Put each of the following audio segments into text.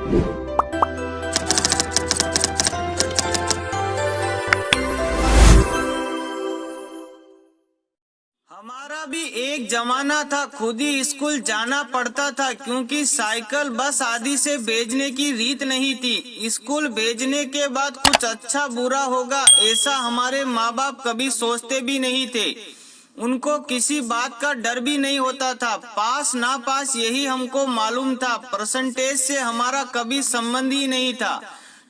हमारा भी एक जमाना था, खुद ही स्कूल जाना पड़ता था क्योंकि साइकिल बस आदि से भेजने की रीत नहीं थी। स्कूल भेजने के बाद कुछ अच्छा बुरा होगा ऐसा हमारे माँ बाप कभी सोचते भी नहीं थे। उनको किसी बात का डर भी नहीं होता था। पास ना पास यही हमको मालूम था। परसेंटेज से हमारा कभी संबंध ही नहीं था।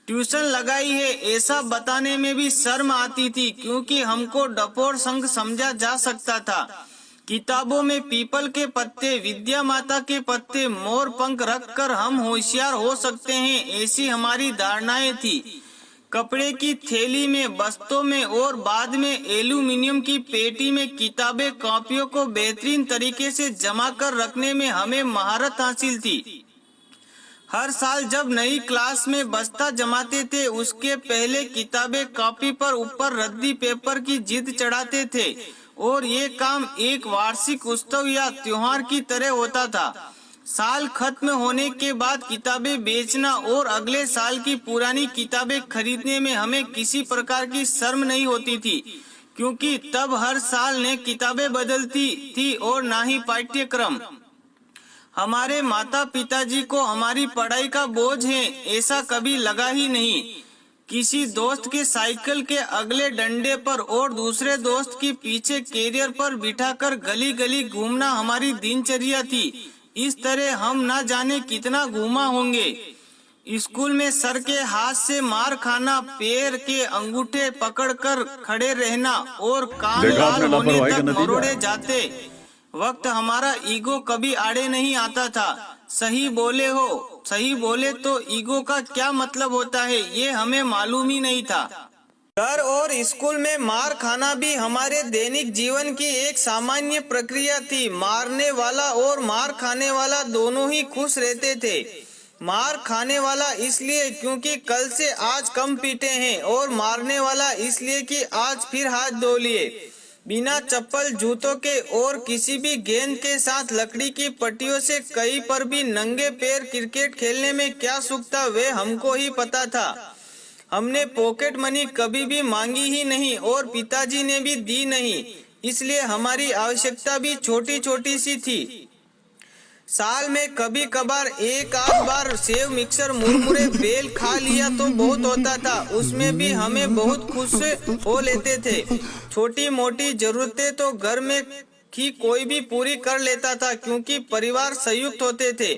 ट्यूशन लगाई है ऐसा बताने में भी शर्म आती थी क्योंकि हमको डपोर संघ समझा जा सकता था। किताबों में पीपल के पत्ते, विद्या माता के पत्ते, मोर पंख रखकर हम होशियार हो सकते हैं, ऐसी हमारी धारणाएं थी। कपड़े की थैली में, बस्तों में और बाद में एल्यूमिनियम की पेटी में किताबें कॉपियों को बेहतरीन तरीके से जमा कर रखने में हमें महारत हासिल थी। हर साल जब नई क्लास में बस्ता जमाते थे उसके पहले किताबें कॉपी पर ऊपर रद्दी पेपर की जिद चढ़ाते थे और ये काम एक वार्षिक उत्सव या त्योहार की तरह होता था। साल खत्म होने के बाद किताबें बेचना और अगले साल की पुरानी किताबें खरीदने में हमें किसी प्रकार की शर्म नहीं होती थी क्योंकि तब हर साल नई किताबें बदलती थी और ना ही पाठ्यक्रम। हमारे माता पिताजी को हमारी पढ़ाई का बोझ है ऐसा कभी लगा ही नहीं। किसी दोस्त के साइकिल के अगले डंडे पर और दूसरे दोस्त की पीछे कैरियर पर बिठाकर गली गली घूमना हमारी दिनचर्या थी। इस तरह हम ना जाने कितना घूमा होंगे। स्कूल में सर के हाथ से मार खाना, पैर के अंगूठे पकड़कर खड़े रहना और कान लाल होने तक मरोड़े जाते वक्त हमारा ईगो कभी आड़े नहीं आता था। सही बोले तो ईगो का क्या मतलब होता है ये हमें मालूम ही नहीं था। घर और स्कूल में मार खाना भी हमारे दैनिक जीवन की एक सामान्य प्रक्रिया थी। मारने वाला और मार खाने वाला दोनों ही खुश रहते थे। मार खाने वाला इसलिए क्योंकि कल से आज कम पीटे हैं और मारने वाला इसलिए कि आज फिर हाथ धो लिए। बिना चप्पल जूतों के और किसी भी गेंद के साथ लकड़ी की पट्टियों से कहीं पर भी नंगे पैर क्रिकेट खेलने में क्या सुख था वे हमको ही पता था। हमने पॉकेट मनी कभी भी मांगी ही नहीं और पिताजी ने भी दी नहीं, इसलिए हमारी आवश्यकता भी छोटी छोटी सी थी। साल में कभी कभार एक आध बार सेव, मिक्सर, मुरमुरे, बेल खा लिया तो बहुत होता था। उसमें भी हमें बहुत खुश हो लेते थे। छोटी मोटी जरूरतें तो घर में ही कोई भी पूरी कर लेता था क्योंकि परिवार संयुक्त होते थे।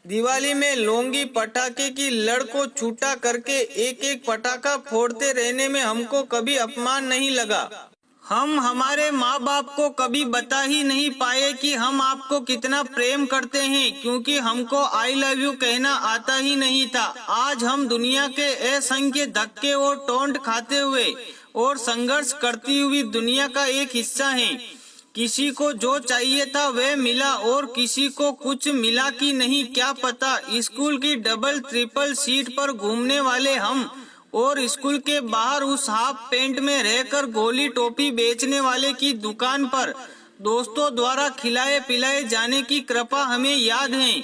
दिवाली में लौंगी पटाखे की लड़ को छूटा करके एक एक पटाखा फोड़ते रहने में हमको कभी अपमान नहीं लगा। हम हमारे माँ बाप को कभी बता ही नहीं पाए कि हम आपको कितना प्रेम करते हैं क्योंकि हमको आई लव यू कहना आता ही नहीं था। आज हम दुनिया के असंख्य धक्के और टोंट खाते हुए और संघर्ष करती हुई दुनिया का एक हिस्सा हैं। किसी को जो चाहिए था वह मिला और किसी को कुछ मिला कि नहीं क्या पता। स्कूल की डबल ट्रिपल सीट पर घूमने वाले हम और स्कूल के बाहर उस हाफ पैंट में रहकर गोली टोपी बेचने वाले की दुकान पर दोस्तों द्वारा खिलाए पिलाए जाने की कृपा हमें याद है।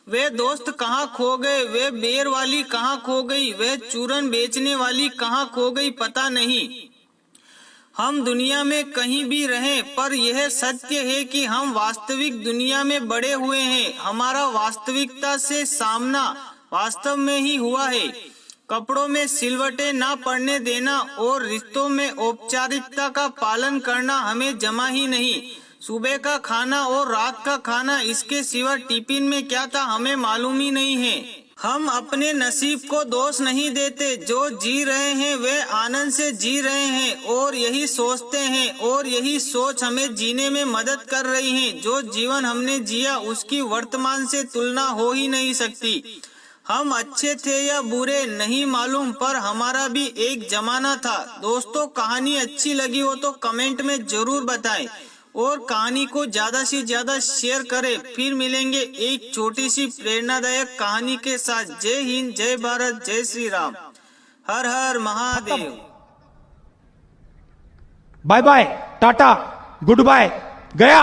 वे दोस्त कहाँ खो गए, वे बेर वाली कहाँ खो गई, वे चूरन बेचने वाली कहाँ खो गई पता नहीं। हम दुनिया में कहीं भी रहें पर यह सत्य है कि हम वास्तविक दुनिया में बड़े हुए हैं। हमारा वास्तविकता से सामना वास्तव में ही हुआ है। कपड़ों में सिलवटें ना पड़ने देना और रिश्तों में औपचारिकता का पालन करना हमें जमा ही नहीं। सुबह का खाना और रात का खाना, इसके सिवा टिफिन में क्या था हमें मालूम ही नहीं है। हम अपने नसीब को दोष नहीं देते। जो जी रहे हैं वे आनंद से जी रहे हैं और यही सोचते हैं और यही सोच हमें जीने में मदद कर रही है। जो जीवन हमने जिया उसकी वर्तमान से तुलना हो ही नहीं सकती। हम अच्छे थे या बुरे नहीं मालूम पर हमारा भी एक जमाना था। दोस्तों, कहानी अच्छी लगी हो तो कमेंट में जरूर बताएं और कहानी को ज्यादा से ज्यादा शेयर करें। फिर मिलेंगे एक छोटी सी प्रेरणादायक कहानी के साथ। जय हिंद, जय भारत, जय श्री राम, हर हर Mahadev. Bye bye, tata, goodbye, गया।